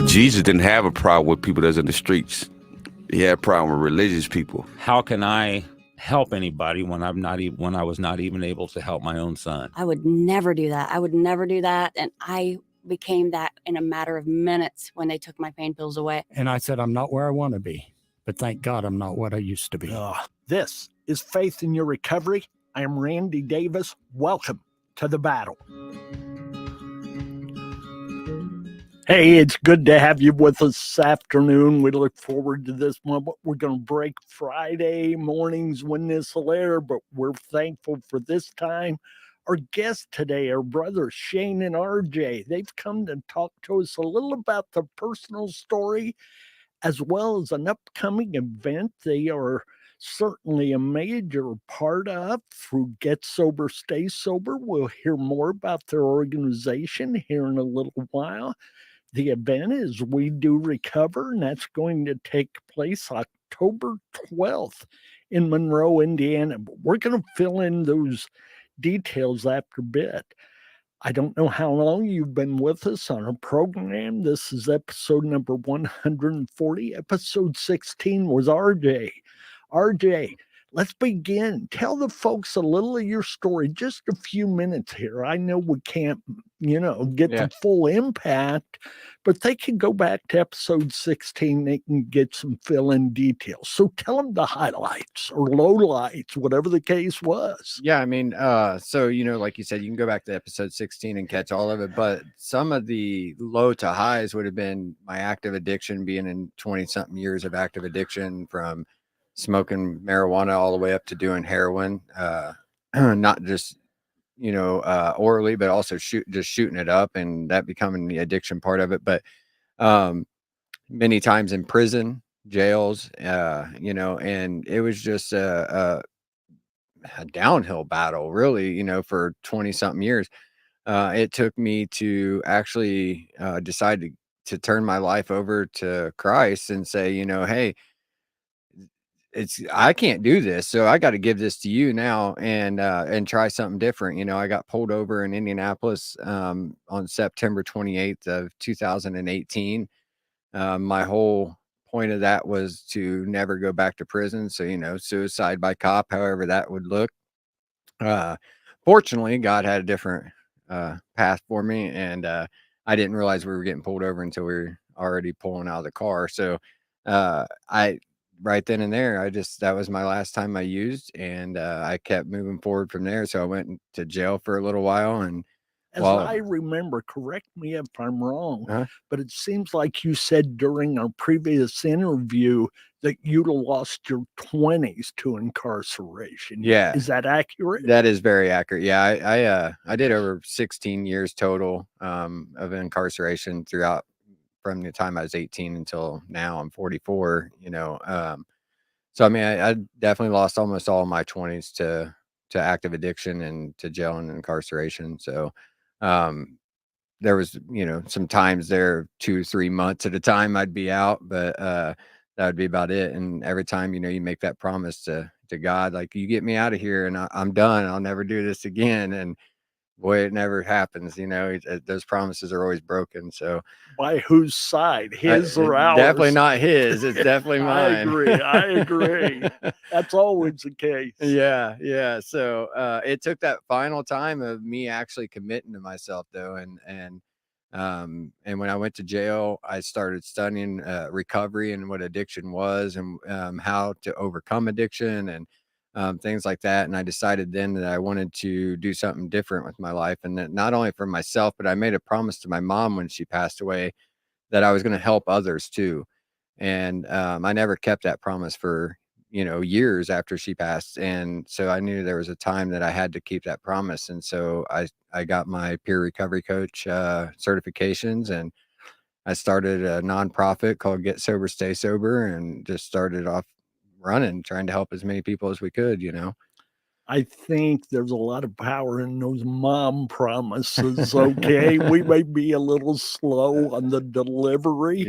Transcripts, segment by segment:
Jesus didn't have a problem with people that's in the streets. He had a problem with religious people. How can I help anybody when when I was not even able to help my own son? I would never do that. I would never do that. And I became that in a matter of minutes when they took my pain pills away. And I said, I'm not where I want to be, but thank God I'm not what I used to be. This is Faith in Your Recovery. I am Randy Davis. Welcome to the battle. Hey, it's good to have you with us this afternoon. We look forward to this moment. We're going to break Friday mornings when this will air, but we're thankful for this time. Our guests today are brothers Shane and RJ. They've come to talk to us a little about their personal story, as well as an upcoming event they are certainly a major part of through Get Sober, Stay Sober. We'll hear more about their organization here in a little while. The event is We Do Recover, and that's going to take place October 12th in Monroe, Indiana. But we're going to fill in those details after a bit. I don't know how long you've been with us on our program. This is episode number 140. Episode 16 was RJ. RJ, let's begin. Tell the folks a little of your story, just a few minutes here. I know we can't, get the full impact, but they can go back to episode 16. They can get some fill-in details. So tell them the highlights or lowlights, whatever the case was. Yeah, I mean, so, like you said, you can go back to episode 16 and catch all of it, but some of the low to highs would have been my active addiction, being in 20-something years of active addiction, from smoking marijuana all the way up to doing heroin, not just, orally, but also shooting it up, and that becoming the addiction part of it. But many times in prison, jails, and it was just a downhill battle, really, for 20 something years. It took me to actually decide to turn my life over to Christ and say, hey, I can't do this, so I got to give this to you now and try something different. I got pulled over in Indianapolis on September 28th of 2018. My whole point of that was to never go back to prison. So, suicide by cop, however that would look. Fortunately, God had a different path for me, and I didn't realize we were getting pulled over until we were already pulling out of the car. So right then and there, that was my last time I used, and I kept moving forward from there. So I went to jail for a little while, and as I remember, correct me if I'm wrong, but it seems like you said during our previous interview that you'd lost your 20s to incarceration. Yeah. Is that accurate? That is very accurate. Yeah. I did over 16 years total of incarceration throughout, from the time I was 18 until now I'm 44, so I mean, I definitely lost almost all my 20s to active addiction and to jail and incarceration. So there was, some times there 2-3 months at a time I'd be out, but that would be about it. And every time, you make that promise to God, like, you get me out of here and I'm done. I'll never do this again. And boy, it never happens. Those promises are always broken. So by whose side, his or ours? Definitely not his. It's definitely mine. I agree. That's always the case. Yeah. So it took that final time of me actually committing to myself, though, and when I went to jail, I started studying recovery and what addiction was, and how to overcome addiction, and things like that. And I decided then that I wanted to do something different with my life, and that not only for myself, but I made a promise to my mom when she passed away that I was going to help others too. And I never kept that promise for, years after she passed. And so I knew there was a time that I had to keep that promise. And so I got my peer recovery coach certifications, and I started a nonprofit called Get Sober, Stay Sober, and just started off running, trying to help as many people as we could, I think there's a lot of power in those mom promises. Okay. We may be a little slow on the delivery,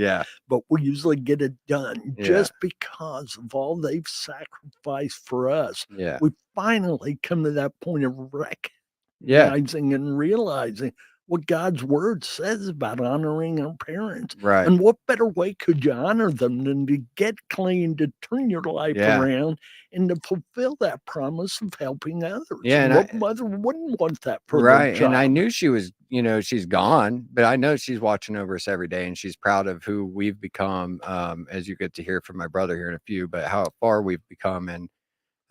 but we usually get it done just because of all they've sacrificed for us. We finally come to that point of recognizing and realizing what God's word says about honoring our parents. Right. And what better way could you honor them than to get clean, to turn your life Yeah. around, and to fulfill that promise of helping others? Yeah, and what mother wouldn't want that for their right. And I child? knew she was, she's gone, but I know she's watching over us every day, and she's proud of who we've become, as you get to hear from my brother here in a few, but how far we've become in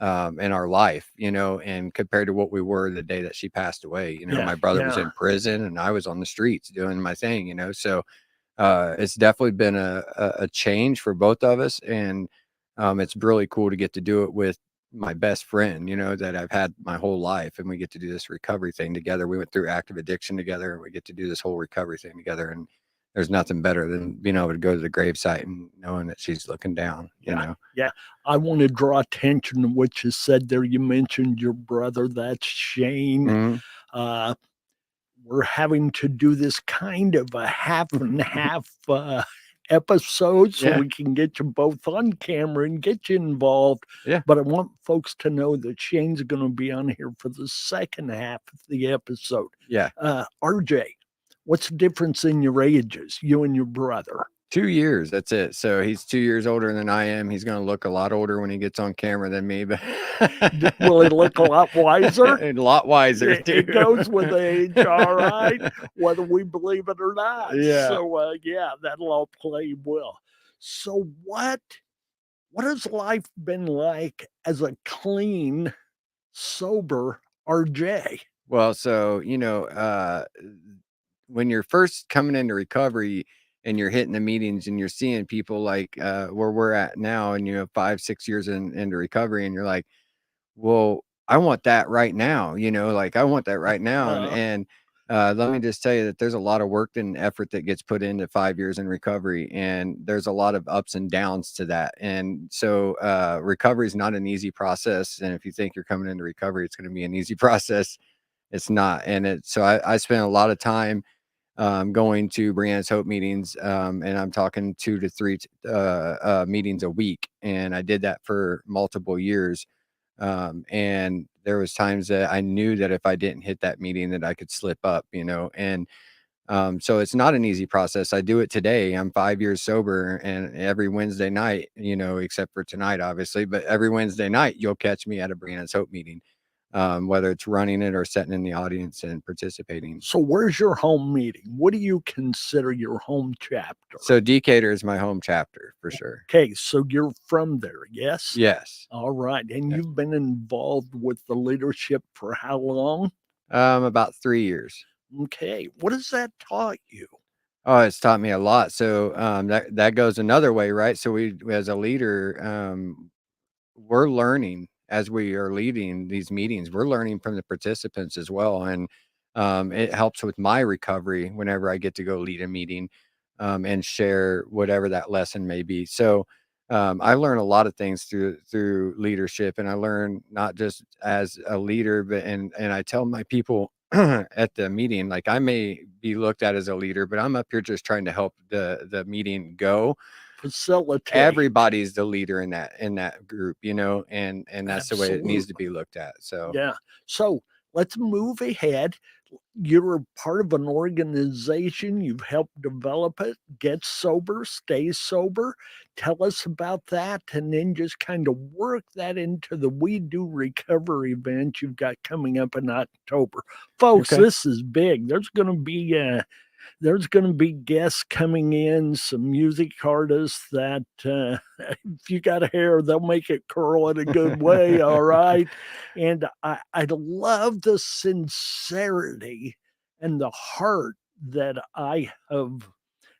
our life, and compared to what we were the day that she passed away. Yeah, My brother was yeah. in prison and I was on the streets doing my thing, so it's definitely been a change for both of us. And it's really cool to get to do it with my best friend, that I've had my whole life, and we get to do this recovery thing together. We went through active addiction together, and we get to do this whole recovery thing together. And there's nothing better than being able to go to the gravesite and knowing that she's looking down, Yeah. I want to draw attention to what you said there. You mentioned your brother. That's Shane. Mhm. We're having to do this kind of a half and half episode so Yeah. we can get you both on camera and get you involved. Yeah. But I want folks to know that Shane's going to be on here for the second half of the episode. Yeah. RJ, what's the difference in your ages, you and your brother? 2 years, that's it. So he's 2 years older than I am. He's gonna look a lot older when he gets on camera than me, but Will he look a lot wiser? And a lot wiser It too. goes with age, all right, whether we believe it or not. Yeah. So, yeah, that'll all play well. So what has life been like as a clean, sober RJ? Well, so, when you're first coming into recovery and you're hitting the meetings and you're seeing people like where we're at now, and 5-6 years into recovery, and you're like, well, I want that right now, like I want that right now. And let me just tell you that there's a lot of work and effort that gets put into 5 years in recovery, and there's a lot of ups and downs to that. And so recovery is not an easy process. And if you think you're coming into recovery, it's going to be an easy process, it's not. And so I spent a lot of time going to Brianna's Hope meetings, and I'm talking 2 to 3 meetings a week. And I did that for multiple years. And there was times that I knew that if I didn't hit that meeting that I could slip up, and so it's not an easy process. I do it today. I'm 5 years sober, and every Wednesday night, except for tonight, obviously, but every Wednesday night you'll catch me at a Brianna's Hope meeting, whether it's running it or sitting in the audience and participating. So where's your home meeting? What do you consider your home chapter? So Decatur is my home chapter for sure. Okay, so you're from there, yes? Yes. All right. And Yeah. you've been involved with the leadership for how long? About 3 years. Okay. What has that taught you? Oh, it's taught me a lot. So that goes another way, right? So we as a leader, we're learning as we are leading these meetings. We're learning from the participants as well, and it helps with my recovery whenever I get to go lead a meeting and share whatever that lesson may be. So I learn a lot of things through leadership, and I learn not just as a leader, but and I tell my people at the meeting, like, I may be looked at as a leader, but I'm up here just trying to help the meeting go. Facilitate. Everybody's the leader in that group, and that's the way it needs to be looked at. So Yeah. So let's move ahead. You're a part of an organization. You've helped develop it. Get sober, stay sober. Tell us about that, and then just kind of work that into the We Do Recovery event you've got coming up in October. Folks, Okay. this is big. There's going to be guests coming in, some music artists that if you got hair, they'll make it curl in a good way. All right. And I love the sincerity and the heart that I have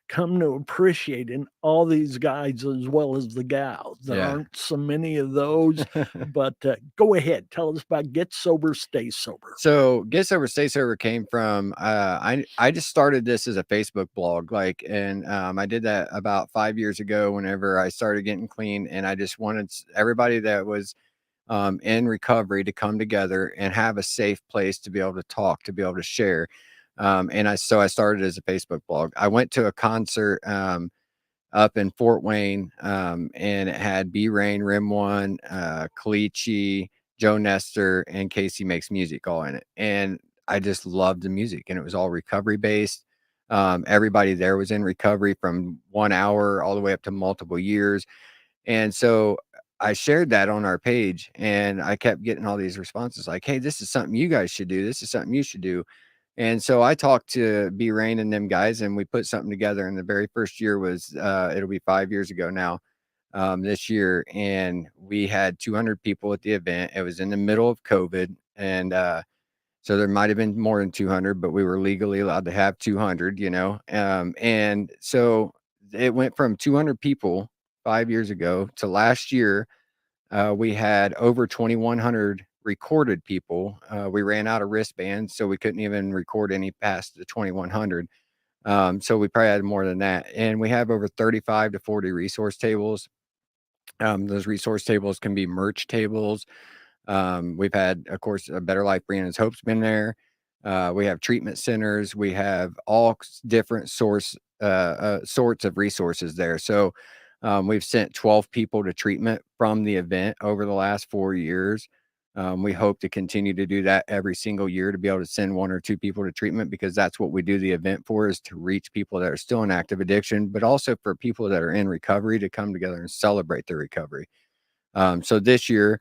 come to appreciate in all these guys as well as the gals. There Yeah. aren't so many of those, but go ahead. Tell us about Get Sober, Stay Sober. So Get Sober, Stay Sober came from I just started this as a Facebook blog, and I did that about 5 years ago whenever I started getting clean, and I just wanted everybody that was in recovery to come together and have a safe place to be able to talk, to be able to share. So I started as a Facebook blog. I went to a concert up in Fort Wayne, and it had B Rain, Rim One, Kalichi, Joe Nestor, and Casey Makes Music all in it. And I just loved the music, and it was all recovery based. Everybody there was in recovery from 1 hour all the way up to multiple years. And so I shared that on our page, and I kept getting all these responses like, hey, this is something you guys should do. This is something you should do. And so I talked to B Rain and them guys, and we put something together. And the very first year was, it'll be 5 years ago now, this year. And we had 200 people at the event. It was in the middle of COVID. And, so there might have been more than 200, but we were legally allowed to have 200, you know? And so it went from 200 people 5 years ago to last year. We had over 2,100 recorded people. We ran out of wristbands, so we couldn't even record any past the 2,100. So we probably had more than that. And we have over 35 to 40 resource tables. Those resource tables can be merch tables. We've had, of course, a Better Life Brianna's Hope's been there. We have treatment centers. We have all different sorts of resources there. So we've sent 12 people to treatment from the event over the last 4 years. We hope to continue to do that every single year, to be able to send 1 or 2 people to treatment, because that's what we do the event for, is to reach people that are still in active addiction, but also for people that are in recovery to come together and celebrate their recovery. So this year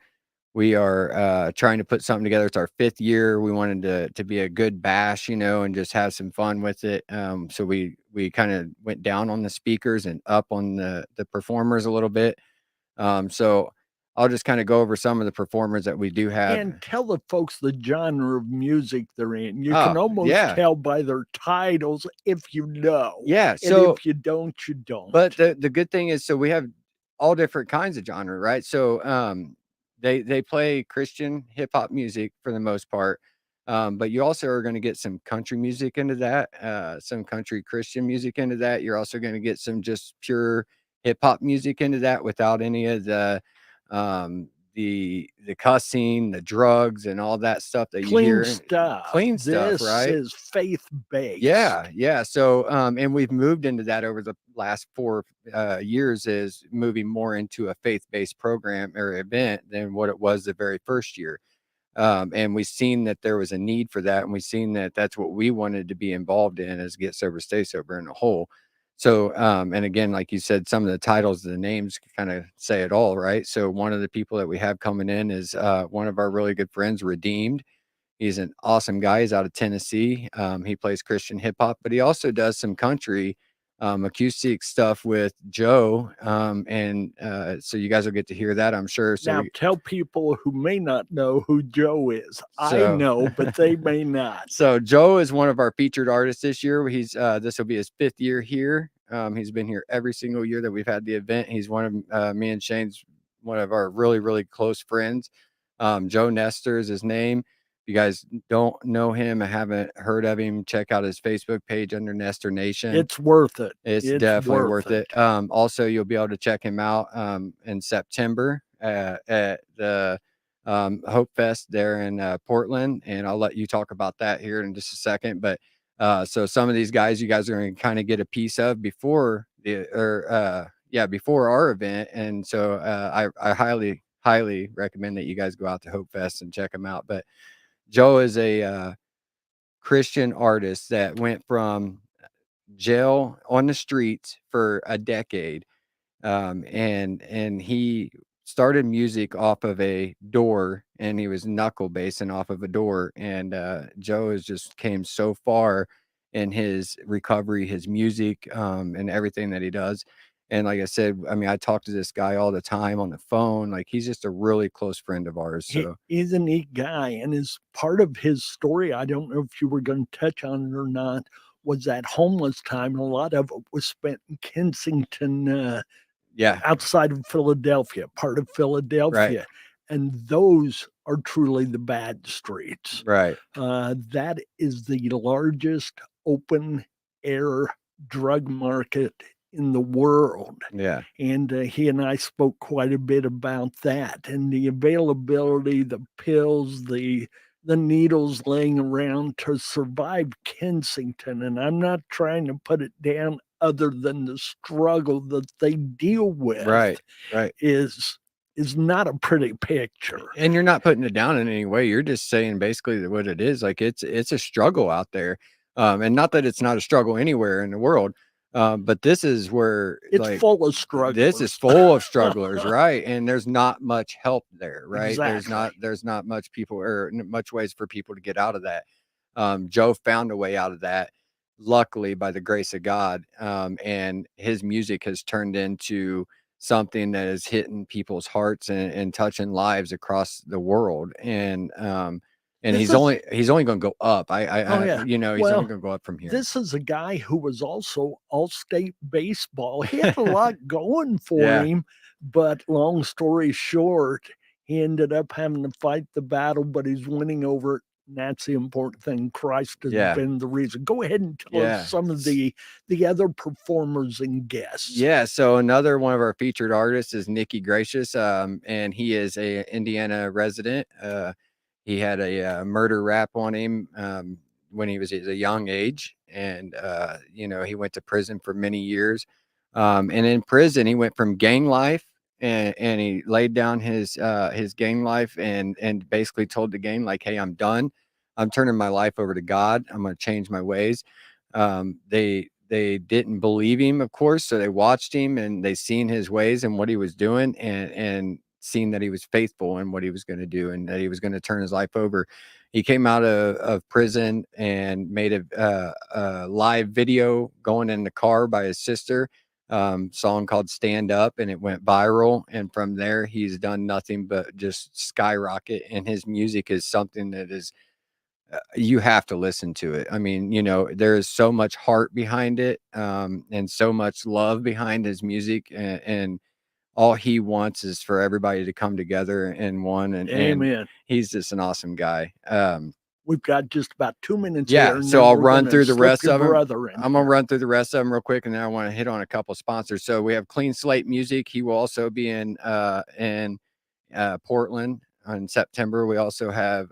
we are trying to put something together. It's our 5th year. We wanted to be a good bash, you know, and just have some fun with it. So we kind of went down on the speakers and up on the performers a little bit. So I'll just kind of go over some of the performers that we do have. And tell the folks the genre of music they're in. You can almost tell by their titles if you know. Yeah. And So if you don't, you don't. But the good thing is, so we have all different kinds of genre, right? So they play Christian hip hop music for the most part. But you also are going to get some country music into that, some country Christian music into that. You're also going to get some just pure hip hop music into that, without any of the cussing, the drugs, and all that stuff that you hear. Clean stuff, right? This is faith-based. Yeah. So, and we've moved into that over the last 4 years, is moving more into a faith-based program or event than what it was the very first year. And we've seen that there was a need for that, and we've seen that that's what we wanted to be involved in, as Get Sober, Stay Sober in a whole. So, and again, like you said, some of the titles, the names kind of say it all, right? So one of the people that we have coming in is one of our really good friends, Redeemed. He's an awesome guy. He's out of Tennessee. He plays Christian hip hop, but he also does some country acoustic stuff with Joe. So you guys will get to hear that, I'm sure. So now tell people who may not know who Joe is. I know, but they may not. So Joe is one of our featured artists this year. He's this will be his 5th year here. He's been here every single year that we've had the event. He's one of me and Shane's one of our really, really close friends. Joe Nestor is his name. If you guys don't know him, I haven't heard of him, check out his Facebook page under Nestor Nation. It's worth it. It's definitely worth it. Also, you'll be able to check him out in September at the Hope Fest there in Portland, and I'll let you talk about that here in just a second. But so some of these guys, you guys are going to kind of get a piece of before before our event, and so I highly recommend that you guys go out to Hope Fest and check them out. But Joe is a Christian artist that went from jail on the streets for a decade, and he started music off of a door, and he was knuckle bassing off of a door. And Joe has just came so far in his recovery, his music, and everything that he does. And like I said, I mean, I talk to this guy all the time on the phone. Like, he's just a really close friend of ours. So he's a neat guy. And as part of his story, I don't know if you were going to touch on it or not, was that homeless time. And a lot of it was spent in Kensington, outside of Philadelphia, part of Philadelphia. Right. And those are truly the bad streets. Right. That is the largest open air drug market in the world. Yeah. And he and I spoke quite a bit about that, and the availability, the pills, the needles laying around to survive Kensington. And I'm not trying to put it down, other than the struggle that they deal with. Right. Is is not a pretty picture. And you're not putting it down in any way. You're just saying basically that what it is. Like it's a struggle out there. And not that it's not a struggle anywhere in the world. But this is where It's like full of strugglers. this is full of strugglers, right? And there's not much help there, right? Exactly. There's not much people or much ways for people to get out of that. Joe found a way out of that, luckily by the grace of God. And his music has turned into something that is hitting people's hearts and touching lives across the world. And he's only going to go up. Yeah. You know, he's Well, only going to go up from here. This is a guy who was also all-state baseball. He had a lot going for Yeah. him, but long story short, he ended up having to fight the battle, but he's winning over it. And that's the important thing. Christ has Yeah. been the reason. Go ahead and tell Yeah. us some of the other performers and guests. Yeah, so another one of our featured artists is Nikki Gracious, and he is a Indiana resident. He had a murder rap on him when he was at a young age, and you know, he went to prison for many years. And in prison, he went from gang life, and he laid down his gang life, and basically told the gang like, "Hey, I'm done. I'm turning my life over to God. I'm going to change my ways." They didn't believe him, of course, so they watched him and they seen his ways and what he was doing, and seen that he was faithful in what he was going to do and that he was going to turn his life over. He came out of prison and made a live video going in the car by his sister, song called Stand Up, and it went viral. And from there, he's done nothing but just skyrocket. And his music is something that is, you have to listen to it. I mean, you know, there is so much heart behind it, and so much love behind his music, and all he wants is for everybody to come together in one. And Amen. he's just an awesome guy. We've got just about 2 minutes Yeah, here. and so then I'll we're run gonna through the slip rest your of 'em. brother in I'm gonna here. run through the rest of them real quick, and then I want to hit on a couple sponsors. So we have Clean Slate Music. He will also be in Portland in September. We also have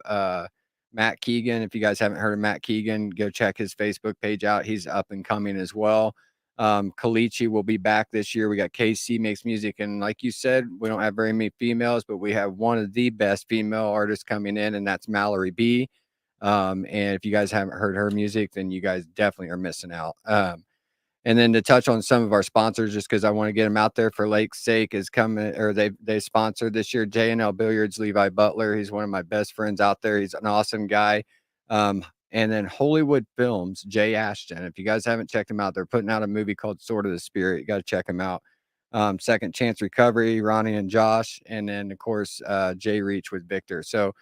Matt Keegan. If you guys haven't heard of Matt Keegan, go check his Facebook page out. He's up and coming as well. Kalichi will be back this year. We got KC Makes Music, and like you said, we don't have very many females, but we have one of the best female artists coming in, and that's Mallory B. And if you guys haven't heard her music, then you guys definitely are missing out. And then to touch on some of our sponsors, just because I want to get them out there for Lake's sake, is coming, or they sponsored this year, J&L Billiards, Levi Butler. He's one of my best friends out there. He's an awesome guy. And then Hollywood Films, Jay Ashton. If you guys haven't checked him out, they're putting out a movie called Sword of the Spirit. You got to check him out. Second Chance Recovery, Ronnie and Josh. And then, of course, Jay Reach with Victor. So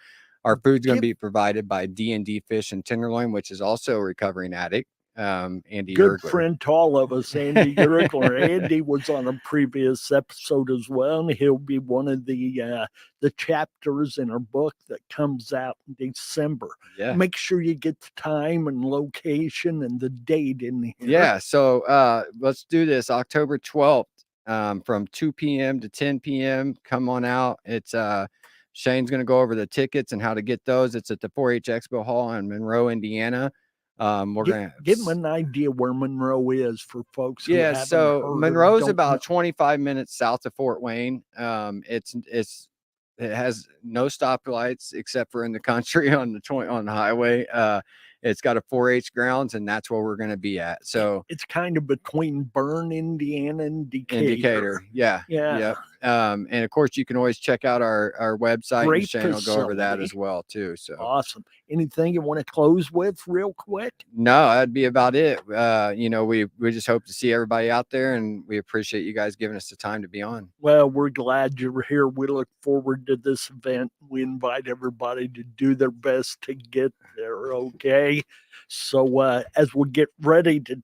our food's going to be provided by D&D Fish and Tenderloin, which is also a recovering addict. Andy Good Ergler. friend to all of us, Andy Ergler. Andy was on a previous episode as well, and he'll be one of the chapters in our book that comes out in December. Yeah. Make sure you get the time and location and the date in here. Yeah. So let's do this. October 12th, from 2 p.m. to 10 p.m. Come on out. It's Shane's going to go over the tickets and how to get those. It's at the 4-H Expo Hall in Monroe, Indiana. We're gonna give them an idea where Monroe is for folks. Yeah, who so heard Monroe's about 25 minutes south of Fort Wayne. It has no stoplights except for in the country on the highway. It's got a 4-H grounds, and that's where we're going to be at. So it's kind of between Bern, Indiana, and Decatur. In Decatur, yeah. Yeah. And of course, you can always check out our website. Great And Shane will go over that facility. as well too. So Awesome. Anything you want to close with real quick? no, that'd be about it. You know, we just hope to see everybody out there, and we appreciate you guys giving us the time to be on. Well, we're glad you're here. We look forward to this event. We invite everybody to do their best to get there, okay? So as we get ready to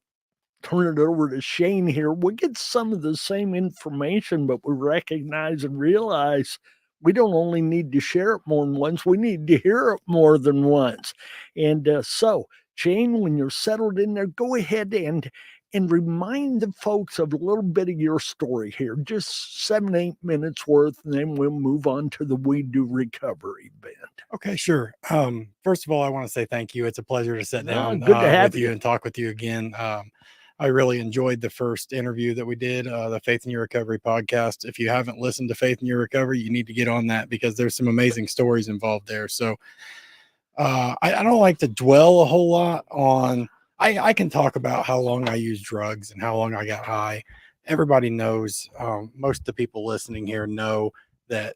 turn it over to Shane here, we'll get some of the same information, but we recognize and realize we don't only need to share it more than once, we need to hear it more than once. And so, Shane, when you're settled in there, go ahead and remind the folks of a little bit of your story here, just 7-8 minutes worth, and then we'll move on to the We Do Recovery event. Okay, sure. First of all, I want to say thank you. It's a pleasure to sit down good to have with you and talk with you again. I really enjoyed the first interview that we did, the Faith in Your Recovery podcast. If you haven't listened to Faith in Your Recovery, you need to get on that because there's some amazing stories involved there. So I don't like to dwell a whole lot on, I can talk about how long I used drugs and how long I got high. Everybody knows, most of the people listening here know that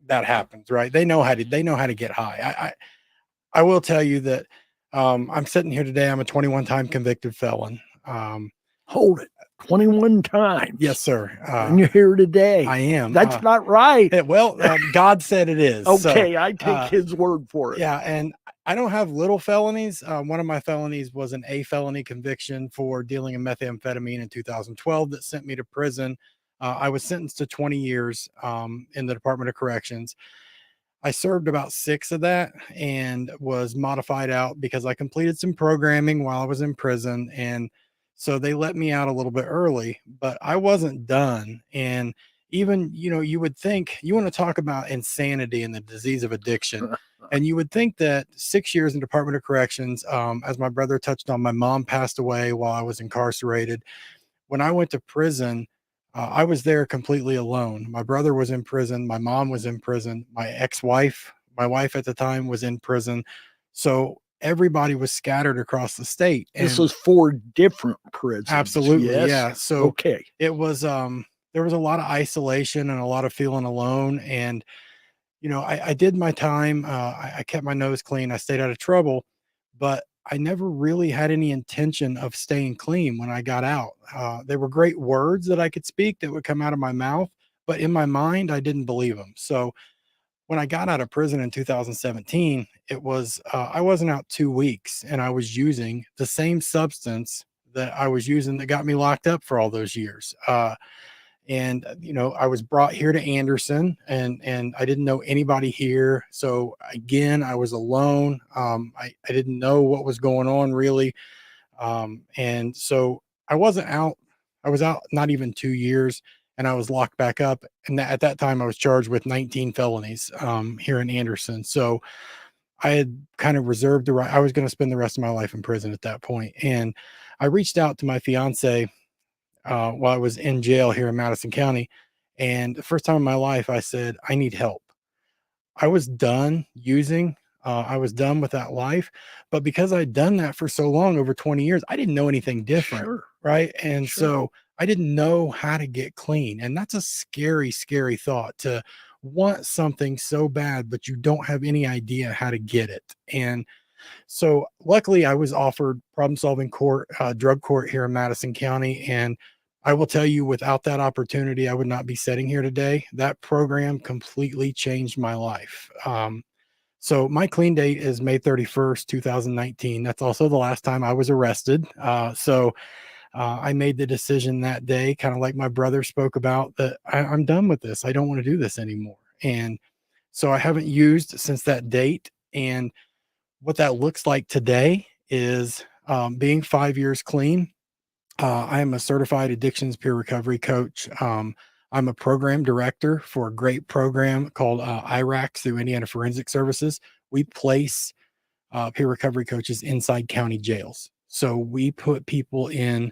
happens, right? They know how to get high. I will tell you that I'm sitting here today. I'm a 21-time convicted felon. Hold it. 21 times. Yes, sir. And you're here today. I am. That's not right. God said it is. Okay, So, I take his word for it. Yeah, and I don't have little felonies. One of my felonies was an A felony conviction for dealing in methamphetamine in 2012 that sent me to prison. I was sentenced to 20 years in the Department of Corrections. I served about 6 of that and was modified out because I completed some programming while I was in prison. And so they let me out a little bit early, but I wasn't done. And even, you would think, you want to talk about insanity and the disease of addiction. And you would think that 6 years in Department of Corrections, as my brother touched on, my mom passed away while I was incarcerated. When I went to prison, I was there completely alone. My brother was in prison. My mom was in prison. My ex-wife, my wife at the time, was in prison. So everybody was scattered across the state. And this was 4 different prisons. Absolutely. Yes? Yeah. So okay. It was, there was a lot of isolation and a lot of feeling alone. And, I did my time. I kept my nose clean. I stayed out of trouble, but I never really had any intention of staying clean when I got out. They were great words that I could speak that would come out of my mouth, but in my mind, I didn't believe them. So when I got out of prison in 2017, it was, I wasn't out 2 weeks and I was using the same substance that I was using that got me locked up for all those years. And I was brought here to Anderson and I didn't know anybody here. So again, I was alone. I didn't know what was going on really. And so I wasn't out. I was out not even 2 years and I was locked back up. And at that time I was charged with 19 felonies here in Anderson. So I had kind of reserved the right. I was going to spend the rest of my life in prison at that point. And I reached out to my fiance while I was in jail here in Madison County. And the first time in my life, I said, I need help. I was done using. I was done with that life. But because I'd done that for so long, over 20 years, I didn't know anything different. Sure. Right. And so I didn't know how to get clean. And that's a scary, scary thought, to want something so bad, but you don't have any idea how to get it. And so luckily I was offered problem solving court, drug court here in Madison County. And I will tell you, without that opportunity, I would not be sitting here today. That program completely changed my life. So my clean date is May 31st, 2019. That's also the last time I was arrested. I made the decision that day, kind of like my brother spoke about, that I'm done with this. I don't want to do this anymore. And so I haven't used since that date. And what that looks like today is being 5 years clean. I am a certified addictions peer recovery coach. I'm a program director for a great program called Ehrhart through Indiana Forensic Services. We place peer recovery coaches inside county jails. So we put people in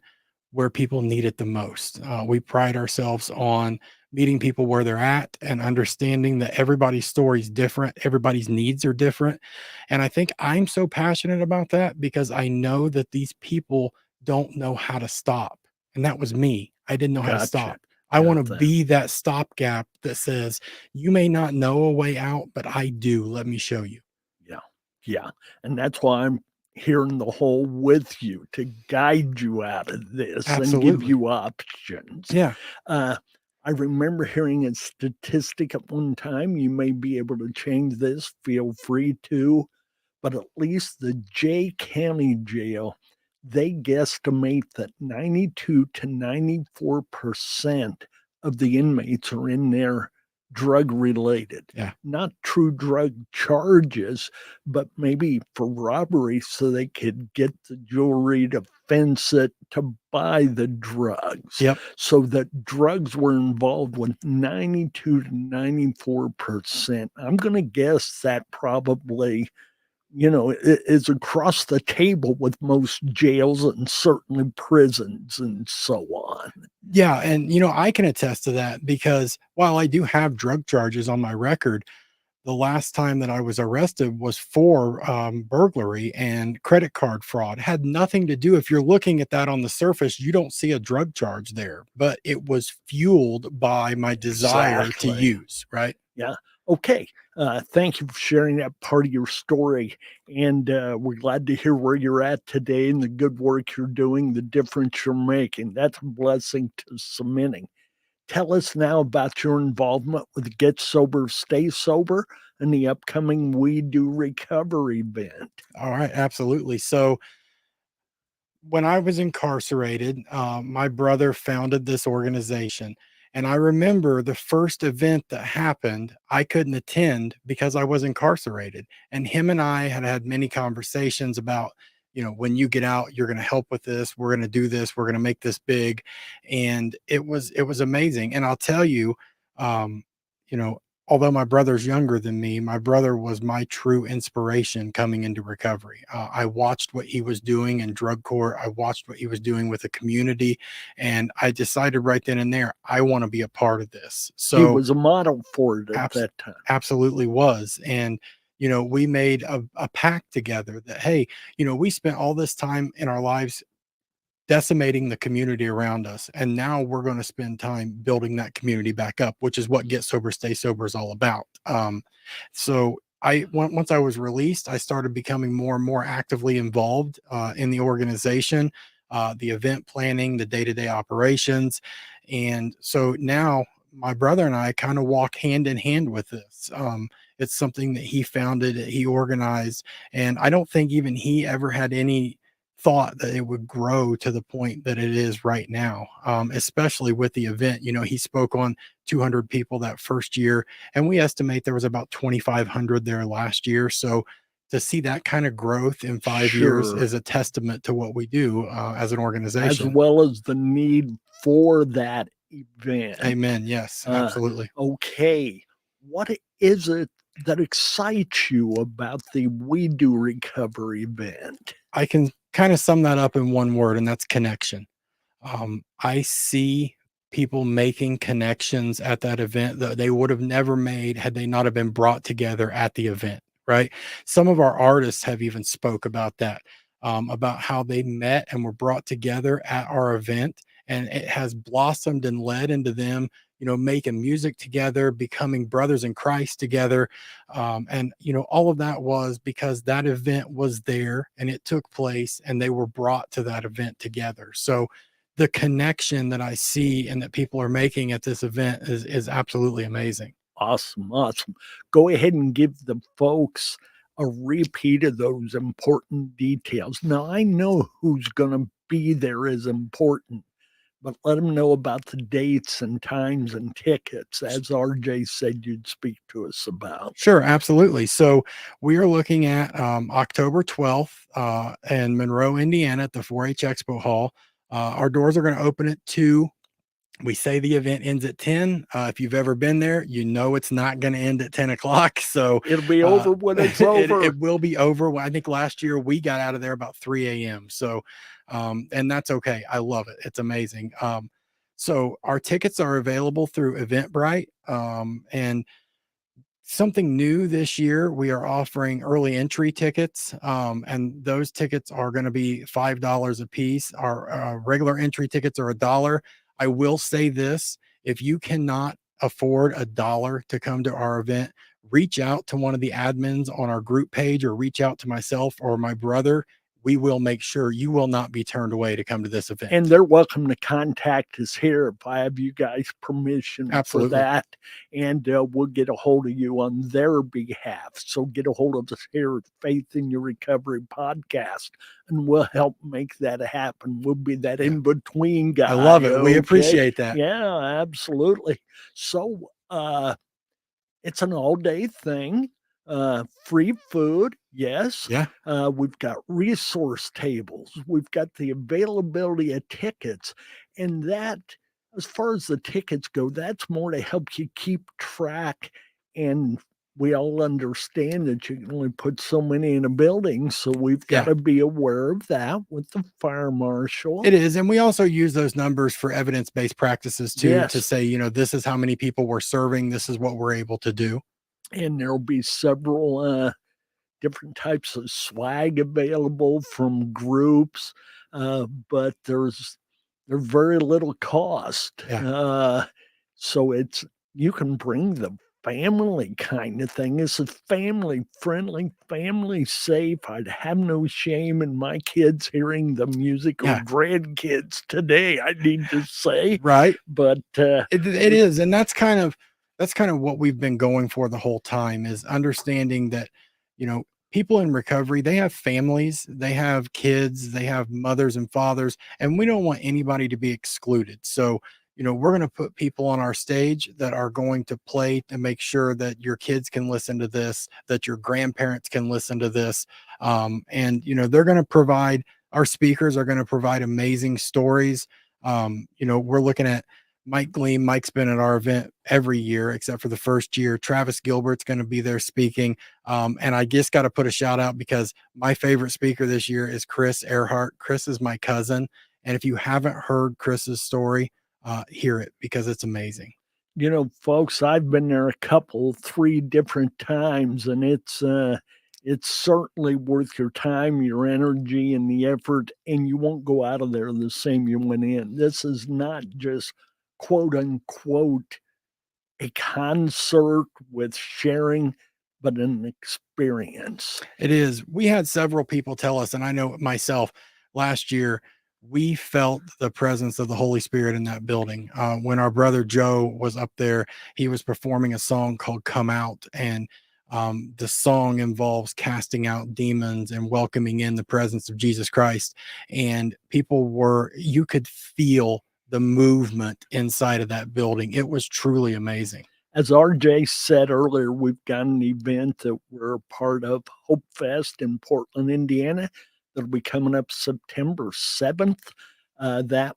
where people need it the most. We pride ourselves on meeting people where they're at and understanding that everybody's story is different. Everybody's needs are different. And I think I'm so passionate about that because I know that these people don't know how to stop. And that was me. I didn't know how to stop. I want to be that stopgap that says, you may not know a way out, but I do. Let me show you. Yeah. Yeah. And that's why I'm here in the hole with you, to guide you out of this. Absolutely. And give you options. Yeah. I remember hearing a statistic at one time. You may be able to change this. Feel free to. But at least the Jay County Jail, they guesstimate that 92 to 94% of the inmates are in there drug related. Yeah. Not true drug charges, but maybe for robbery so they could get the jewelry to fence it, to buy the drugs. Yep. So that drugs were involved with 92 to 94%. I'm going to guess that probably is across the table with most jails and certainly prisons and so on. Yeah, and I can attest to that because while I do have drug charges on my record, the last time that I was arrested was for burglary and credit card fraud. It had nothing to do. If you're looking at that on the surface, you don't see a drug charge there, but it was fueled by my desire to Exactly. use, right? Yeah. Okay. Thank you for sharing that part of your story. And we're glad to hear where you're at today and the good work you're doing, the difference you're making. That's a blessing to so many. Tell us now about your involvement with Get Sober, Stay Sober and the upcoming We Do Recovery event. All right, absolutely. So when I was incarcerated, my brother founded this organization. And I remember the first event that happened, I couldn't attend because I was incarcerated. And him and I had had many conversations about, when you get out, you're going to help with this. We're going to do this. We're going to make this big. And it was amazing. And I'll tell you, um, you know, although my brother's younger than me, my brother was my true inspiration coming into recovery. I watched what he was doing in drug court. I watched what he was doing with the community. And I decided right then and there, I want to be a part of this. He So was a model for it at that time. absolutely was. And, we made a pact together that, hey, we spent all this time in our lives decimating the community around us. And now we're going to spend time building that community back up, which is what Get Sober, Stay Sober is all about. So once I was released, I started becoming more and more actively involved in the organization, the event planning, the day-to-day operations. And so now my brother and I kind of walk hand in hand with this. It's something that he founded, he organized, and I don't think even he ever had any thought that it would grow to the point that it is right now, especially with the event. He spoke on 200 people that first year, and we estimate there was about 2,500 there last year. So to see that kind of growth in 5 years Sure. is a testament to what we do as an As organization. well as the need for that event. Amen. Yes, absolutely. Okay. What is it that excites you about the We Do Recovery event? I can kind of sum that up in one word, and that's connection. I see people making connections at that event that they would have never made had they not have been brought together at the event, right? Some of our artists have even spoke about that, about how they met and were brought together at our event, and it has blossomed and led into them, making music together, becoming brothers in Christ together. And all of that was because that event was there and it took place and they were brought to that event together. So the connection that I see and that people are making at this event is absolutely amazing. Awesome. Go ahead and give the folks a repeat of those important details. Now, I know who's going to be there is important, but let them know about the dates and times and tickets, as RJ said you'd speak to us about. Sure, absolutely. So we are looking at October 12th in Monroe, Indiana at the 4-H Expo Hall. Our doors are going to open at 2. We say the event ends at 10. If you've ever been there, it's not going to end at 10 o'clock. So it'll be over when it's over. It will be over. I think last year we got out of there about 3 a.m. So, and that's okay. I love it. It's amazing. So our tickets are available through Eventbrite. And something new this year, we are offering early entry tickets, and those tickets are going to be $5 a piece. Our regular entry tickets are $1. I will say this: if you cannot afford $1 to come to our event, reach out to one of the admins on our group page or reach out to myself or my brother. We will make sure you will not be turned away to come to this event. And they're welcome to contact us here if I have you guys permission Absolutely. for that. And we'll get a hold of you on their behalf. So get a hold of us here at Faith in Your Recovery podcast, and we'll help make that happen. We'll be that in-between guy. I love it. We okay? appreciate that. Yeah, absolutely. So it's an all-day thing. Free food, yes. Yeah. We've got resource tables. We've got the availability of tickets. And that, as far as the tickets go, that's more to help you keep track and we all understand that you can only put so many in a building, so we've got to be aware of that with the fire marshal. It is. And we also use those numbers for evidence-based practices too, to Yes. say, this is how many people we're serving. This is what we're able to do. And there'll be several different types of swag available from groups, but there's very little cost. So you can bring the family kind of thing. This is family friendly, family safe. I'd have no shame in my kids hearing the music, or grandkids today, I need to say. Right. But it is. And that's kind of what we've been going for the whole time, is understanding that, people in recovery, they have families, they have kids, they have mothers and fathers, and we don't want anybody to be excluded. So, we're going to put people on our stage that are going to play to make sure that your kids can listen to this, that your grandparents can listen to this. And, they're going to provide, our speakers are going to provide amazing stories. We're looking at Mike Gleam. Mike's been at our event every year except for the first year. Travis Gilbert's going to be there speaking. And I just got to put a shout out, because my favorite speaker this year is Chris Ehrhart. Chris is my cousin. And if you haven't heard Chris's story, hear it, because it's amazing. Folks, I've been there three different times, and it's certainly worth your time, your energy, and the effort, and you won't go out of there the same you went in. This is not just quote unquote a concert with sharing, but an experience. It is. We had several people tell us, and I know myself, last year, we felt the presence of the Holy Spirit in that building. When our brother Joe was up there, he was performing a song called Come Out. And the song involves casting out demons and welcoming in the presence of Jesus Christ. And you could feel the movement inside of that building. It was truly amazing. As RJ said earlier, we've got an event that we're a part of, Hope Fest in Portland, Indiana. That'll be coming up September 7th. The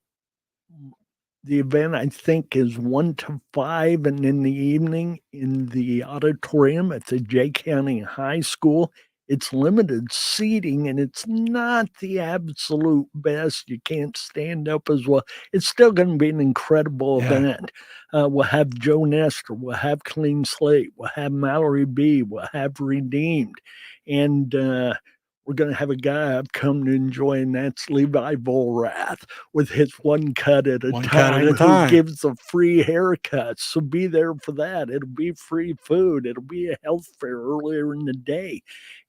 event, I think, is 1 to 5, and in the evening in the auditorium at the Jay County High School. It's limited seating, and it's not the absolute best. You can't stand up as well. It's still going to be an incredible event. We'll have Joe Nestor. We'll have Clean Slate. We'll have Mallory B. We'll have Redeemed. And we're going to have a guy I've come to enjoy, and that's Levi Volrath with his one cut at a time, who gives a free haircut. So be there for that. It'll be free food. It'll be a health fair earlier in the day.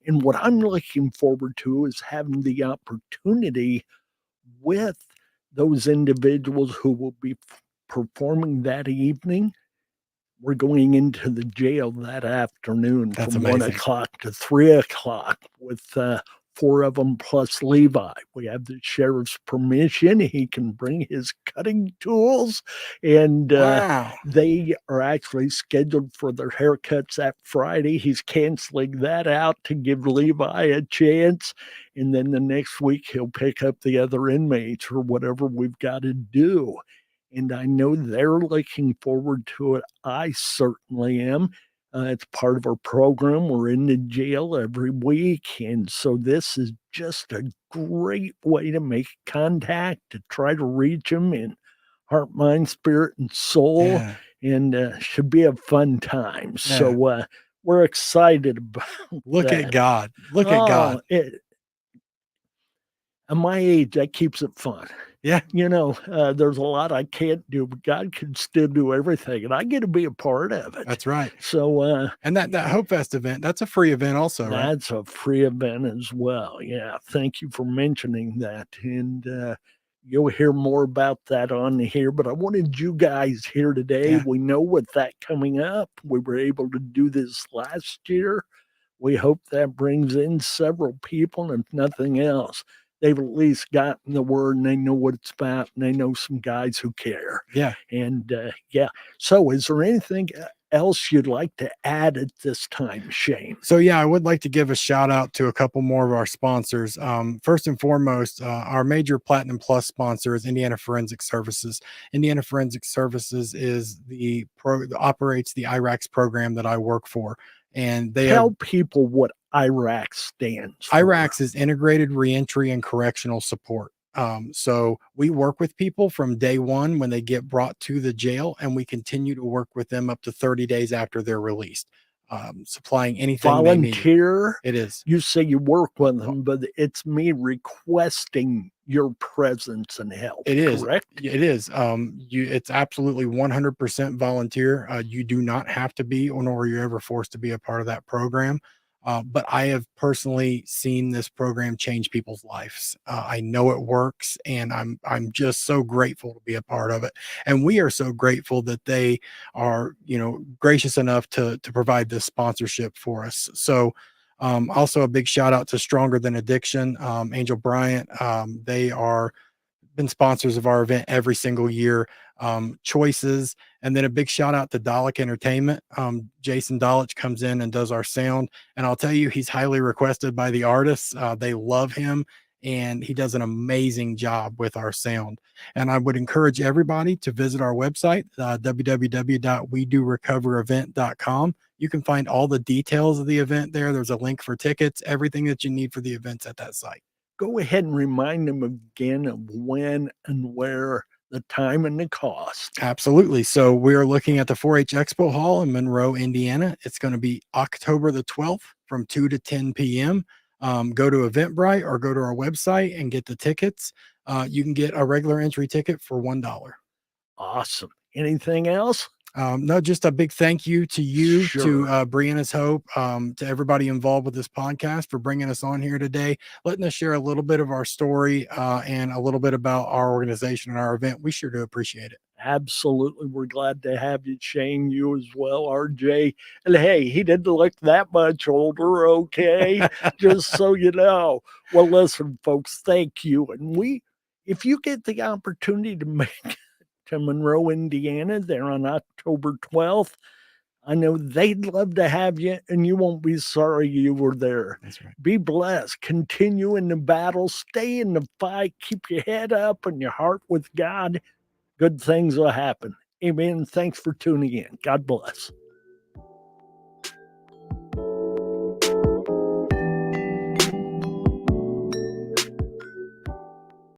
And what I'm looking forward to is having the opportunity with those individuals who will be performing that evening. We're going into the jail that afternoon. That's from amazing. 1 o'clock to 3 o'clock with 4 of them plus Levi. We have the sheriff's permission. He can bring his cutting tools, and they are actually scheduled for their haircuts that Friday. He's canceling that out to give Levi a chance, and then the next week he'll pick up the other inmates or whatever we've got to do. And I know they're looking forward to it. I certainly am. It's part of our program. We're in the jail every week. And so this is just a great way to make contact, to try to reach them in heart, mind, spirit, and soul. And should be a fun time. So we're excited about Look that. at God. Look at God. At my age, that keeps it fun. Yeah. There's a lot I can't do, but God can still do everything, and I get to be a part of it. That's right. So, and that Hope Fest event, that's a free event also, right? That's a free event as well. Yeah. Thank you for mentioning that. And you'll hear more about that on here, but I wanted you guys here today. Yeah. We know with that coming up, we were able to do this last year. We hope that brings in several people, and if nothing else, they've at least gotten the word, and they know what it's about, and they know some guys who care. Yeah. And so is there anything else you'd like to add at this time, Shane? So I would like to give a shout out to a couple more of our sponsors. First and foremost, our major Platinum Plus sponsor is Indiana Forensic Services. Indiana Forensic Services is operates the IRACS program that I work for. and they Tell people what IRAC stands for. IRACS is Integrated Reentry and Correctional Support. So we work with people from day one when they get brought to the jail, and we continue to work with them up to 30 days after they're released, supplying anything they need. Volunteer. It is. You say you work with them, but it's me requesting your presence and help. It is. Correct? It is. It's absolutely 100% volunteer. You do not have to be, or nor are you ever forced to be a part of that program. But I have personally seen this program change people's lives. I know it works, and I'm just so grateful to be a part of it. And we are so grateful that they are, gracious enough to provide this sponsorship for us. So also a big shout out to Stronger Than Addiction, Angel Bryant. They are been sponsors of our event every single year. Choices, and then a big shout out to Dalek Entertainment. Jason Dalich comes in and does our sound, and I'll tell you, he's highly requested by the artists. They love him, and he does an amazing job with our sound. And I would encourage everybody to visit our website, www.wedorecoverevent.com. You can find all the details of the event there. There's a link for tickets, everything that you need for the events at that site. Go ahead and remind them again of when and where, the time and the cost. Absolutely. So we're looking at the 4-H Expo Hall in Monroe, Indiana. It's going to be October the 12th from 2 to 10 p.m. Go to Eventbrite or go to our website and get the tickets. You can get a regular entry ticket for $1. Awesome. Anything else? No, just a big thank you to you, Sure. to Brianna's Hope, to everybody involved with this podcast for bringing us on here today, letting us share a little bit of our story and a little bit about our organization and our event. We sure do appreciate it. Absolutely. We're glad to have you, Shane. You as well, RJ. And hey, he didn't look that much older, okay? Just so you know. Well, listen, folks, thank you. And if you get the opportunity to make it to Monroe, Indiana, there on October 12th, I know they'd love to have you, and you won't be sorry you were there. That's right. Be blessed. Continue in the battle. Stay in the fight. Keep your head up and your heart with God. Good things will happen. Amen. Thanks for tuning in. God bless.